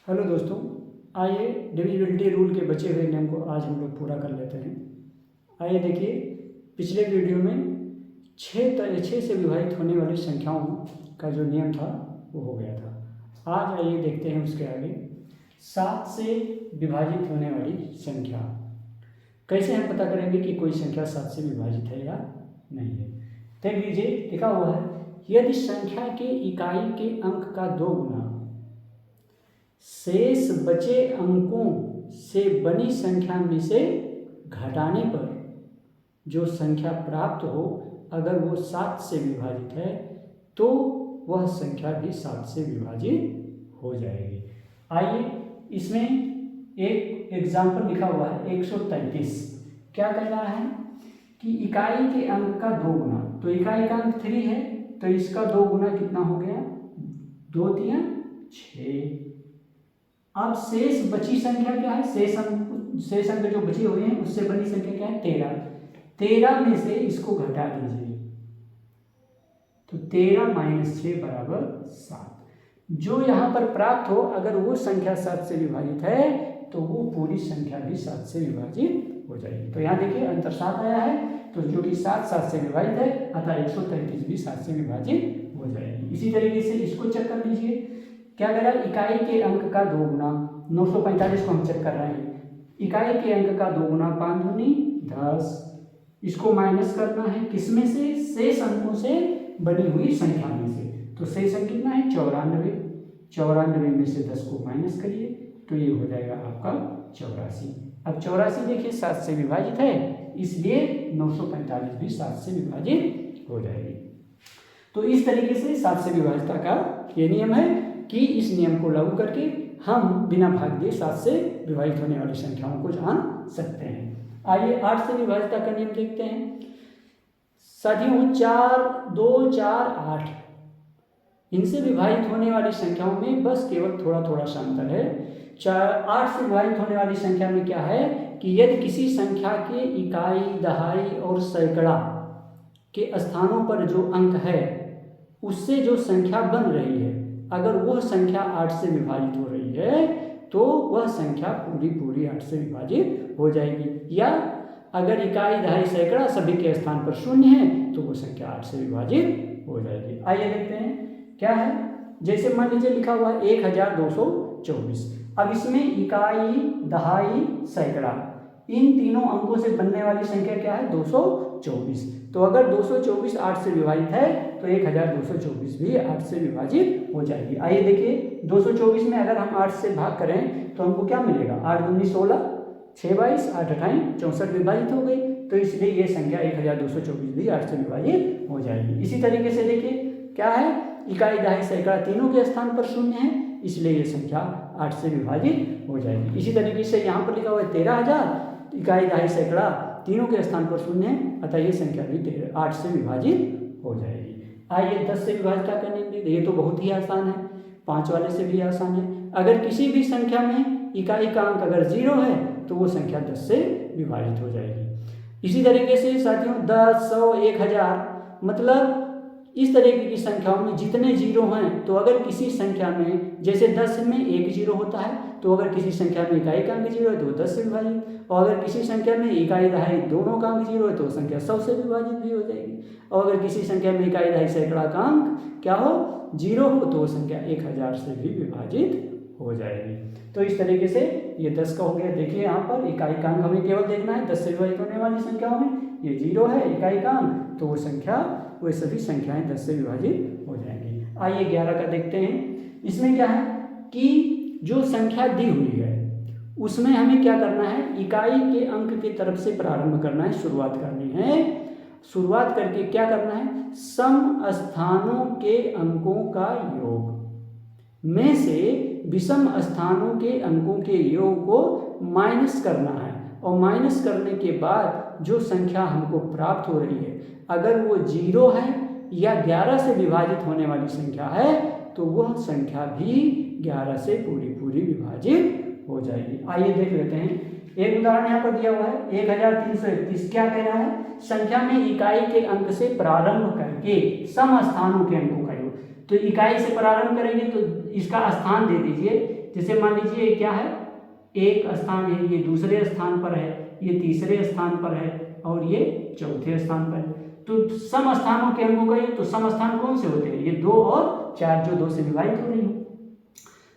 Hello दोस्तों, आइए divisibility rule के बचे हुए नियम को आज हम लोग पूरा कर लेते हैं। आइए देखिए, पिछले वीडियो में छः से विभाजित होने वाली संख्याओं का जो नियम था वो हो गया था। आज आइए देखते हैं उसके आगे 7 से विभाजित होने वाली संख्या। कैसे हम पता करेंगे कि कोई संख्या 7 से विभाजित है या नहीं है। देख लीजिए, लिखा हुआ है, यदि संख्या के इकाई के अंक का 2 गुना शेष बचे अंकों से बनी संख्या में से घटाने पर जो संख्या प्राप्त हो, अगर वो 7 से विभाजित है तो वह संख्या भी 7 से विभाजित हो जाएगी। आइए, इसमें एक एग्जाम्पल लिखा हुआ है 133। क्या कह रहा है कि इकाई के अंक का 2 गुना, तो इकाई का अंक 3 है तो इसका 2 गुना कितना हो गया, 2 3 6। अब शेष बची संख्या क्या है, शेष अंक जो बचे हुए हैं उससे बनी संख्या क्या है, 13। 13 में से इसको घटा दीजिए तो 13 - 6 = 7। जो यहाँ पर प्राप्त हो, अगर वो संख्या 7 से विभाजित है तो वो पूरी संख्या भी 7 से विभाजित हो जाएगी। तो यहाँ देखिए अंतर 7 आया है, तो जो कि 7 से विभाजित है, अतः 133 भी 7 से विभाजित हो जाएगी। इसी तरीके से इसको चेक कर लीजिए, क्या कह रहा है, इकाई के अंक का 2 गुना 945 को हम चेक कर रहे हैं। इकाई के अंक का 2 गुना 5 दूनी 10, इसको माइनस करना है किसमें से, शेष अंकों से बनी हुई संख्या में से। तो शेष अंक कितना है, 94। 94 में से 10 को माइनस करिए तो ये हो जाएगा आपका 84। अब 84 देखिए 7 से विभाजित है, इसलिए 945 भी 7 से विभाजित हो जाएगी। तो इस तरीके से 7 से विभाजितता का ये नियम है कि इस नियम को लागू करके हम बिना भाग दिए 7 से विभाजित होने वाली संख्याओं को जान सकते हैं। आइए 8 से विभाजितता का नियम देखते हैं। साथियों, 4 2 4 8 इनसे विभाजित होने वाली संख्याओं में बस केवल थोड़ा थोड़ा सा अंतर है। 8 से विभाजित होने वाली संख्या में क्या है कि यदि किसी संख्या के इकाई, दहाई और सैकड़ा के स्थानों पर जो अंक है उससे जो संख्या बन रही है, अगर वह संख्या 8 से विभाजित हो रही है तो वह संख्या पूरी 8 से विभाजित हो जाएगी। या अगर इकाई, दहाई, सैकड़ा सभी के स्थान पर 0 है तो वह संख्या 8 से विभाजित हो जाएगी। आइए देखते हैं क्या है। जैसे मान लीजिए लिखा हुआ है 1224। अब इसमें इकाई, दहाई, सैकड़ा इन तीनों अंकों से बनने वाली संख्या क्या है, 224। तो अगर 224 8 से विभाजित है तो 1224 भी 8 से विभाजित हो जाएगी। आइए देखिए, 224 में अगर हम 8 से भाग करें तो हमको क्या मिलेगा, 8 दूनी 16, 6 22, 8 28 64 विभाजित हो गई। तो इसलिए ये संख्या 1224 भी 8 से विभाजित हो जाएगी। इसी तरीके से देखिए क्या है, इकाई, दहाई, सैकड़ा तीनों के स्थान पर 0 है, इसलिए ये संख्या 8 से विभाजित हो जाएगी। इसी तरीके से यहाँ पर लिखा हुआ है 13,000, इकाई, दहाई, सैकड़ा तीनों के स्थान पर 0 है, अतः ये संख्या भी 8 से विभाजित हो जाएगी। आइए 10 से विभाजितता का नियम देखिए, ये तो बहुत ही आसान है, 5 वाले से भी आसान है। अगर किसी भी संख्या में इकाई का अंक अगर 0 है तो वो संख्या 10 से विभाजित हो जाएगी। इसी तरीके से साथियों 10, 100, 1000 मतलब इस तरीके की संख्याओं में जितने 0 हैं, तो अगर किसी संख्या में, जैसे 10 में 1 0 होता है, तो अगर किसी संख्या में इकाई का अंक 0 है तो 10 से विभाजित, और अगर किसी संख्या में इकाई, दहाई दोनों का अंक 0 है तो संख्या 100 से विभाजित भी हो जाएगी। और अगर किसी संख्या में इकाई, दहाई, सैकड़ा का अंक क्या हो, 0 हो, तो वो संख्या 1000 से भी विभाजित हो जाएगी। तो इस तरीके से ये 10 का हो गया। देखिए यहाँ पर इकाई का अंक हमें केवल देखना है, 10 से विभाजित होने वाली संख्याओं में ये 0 है इकाई का अंक, तो वो संख्या, वो सभी संख्याएं 10 से विभाजित हो जाएंगी। आइए 11 का देखते हैं। इसमें क्या है कि जो संख्या दी हुई है उसमें हमें क्या करना है, इकाई के अंक की तरफ से प्रारंभ करना है, शुरुआत करनी है। शुरुआत करके क्या करना है, सम स्थानों के अंकों का योग में से विषम स्थानों के अंकों के योग को माइनस करना है, और माइनस करने के बाद जो संख्या हमको प्राप्त हो रही है, अगर वो 0 है या 11 से विभाजित होने वाली संख्या है तो वह संख्या भी 11 से पूरी विभाजित हो जाएगी। आइए देख लेते हैं, एक उदाहरण यहाँ पर दिया हुआ है 1331। क्या कह रहा है, संख्या में इकाई के अंक से प्रारंभ करके सम स्थानों के अंकों का योग। तो इकाई से प्रारंभ करेंगे तो इसका स्थान दे दीजिए जैसे मान लीजिए क्या है, एक स्थान है, ये दूसरे स्थान पर है, ये तीसरे स्थान पर है और ये चौथे स्थान पर है। तो सम स्थानों के अंकों का योग, तो सम स्थान कौन से होते हैं, ये 2 और 4 जो 2 से विभाजित हो रही हो।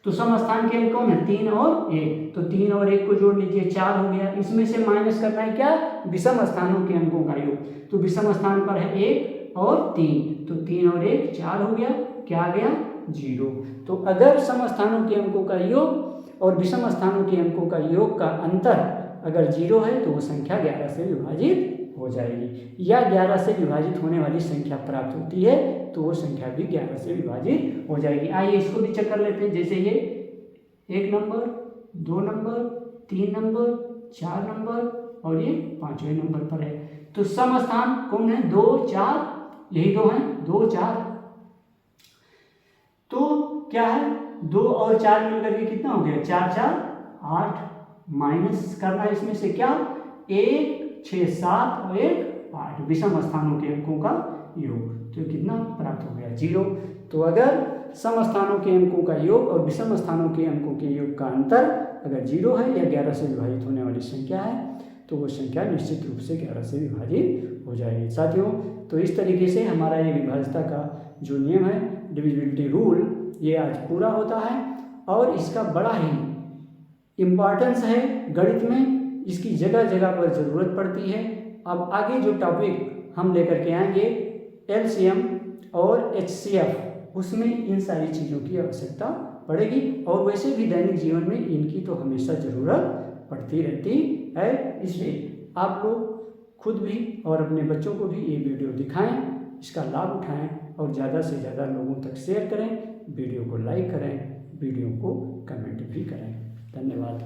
तो सम स्थान के अंक कौन है, 3 और 1, तो 3 और 1 को जोड़ लीजिए 4 हो गया। इसमें से माइनस करना है क्या, विषम स्थानों के अंकों का योग। तो विषम स्थान पर है 1 और 3, तो 3 और 1 4 हो गया, क्या आ गया 0। तो अगर सम स्थानों के अंकों का योग और विषम स्थानों के अंकों का योग का अंतर अगर 0 है तो वो संख्या 11 से विभाजित हो जाएगी, या 11 से विभाजित होने वाली संख्या प्राप्त होती है तो वो संख्या भी 11 से विभाजित हो जाएगी। आइए इसको भी चेक कर लेते हैं। जैसे ये 1 नंबर, 2 नंबर, 3 नंबर, 4 नंबर और ये 5वें नंबर पर है। तो सम स्थान कौन है, 2 4, यही दो हैं, 2 4। तो क्या है, 2 और 4 मिलकर के कितना हो गया, 4 4 8, माइनस करना है इसमें से क्या, 1 6 7 और 1 8, विषम स्थानों के अंकों का योग, तो कितना प्राप्त हो गया 0। तो अगर सम स्थानों के अंकों का योग और विषम स्थानों के अंकों के योग का अंतर अगर 0 है या 11 से विभाजित होने वाली संख्या है तो वो संख्या निश्चित रूप से 11 से विभाजित हो जाएगी। साथियों, तो इस तरीके से हमारा ये विभाज्यता का जो नियम है, डिविजिबिलिटी रूल, ये आज पूरा होता है और इसका बड़ा ही इम्पॉर्टेंस है गणित में, इसकी जगह जगह पर ज़रूरत पड़ती है। अब आगे जो टॉपिक हम लेकर के आएंगे एलसीएम और एचसीएफ, उसमें इन सारी चीज़ों की आवश्यकता पड़ेगी और वैसे भी दैनिक जीवन में इनकी तो हमेशा ज़रूरत पड़ती रहती है। इसलिए आप लोग खुद भी और अपने बच्चों को भी ये वीडियो दिखाएं, इसका लाभ उठाएं और ज़्यादा से ज़्यादा लोगों तक शेयर करें, वीडियो को लाइक करें, वीडियो को कमेंट भी करें। धन्यवाद।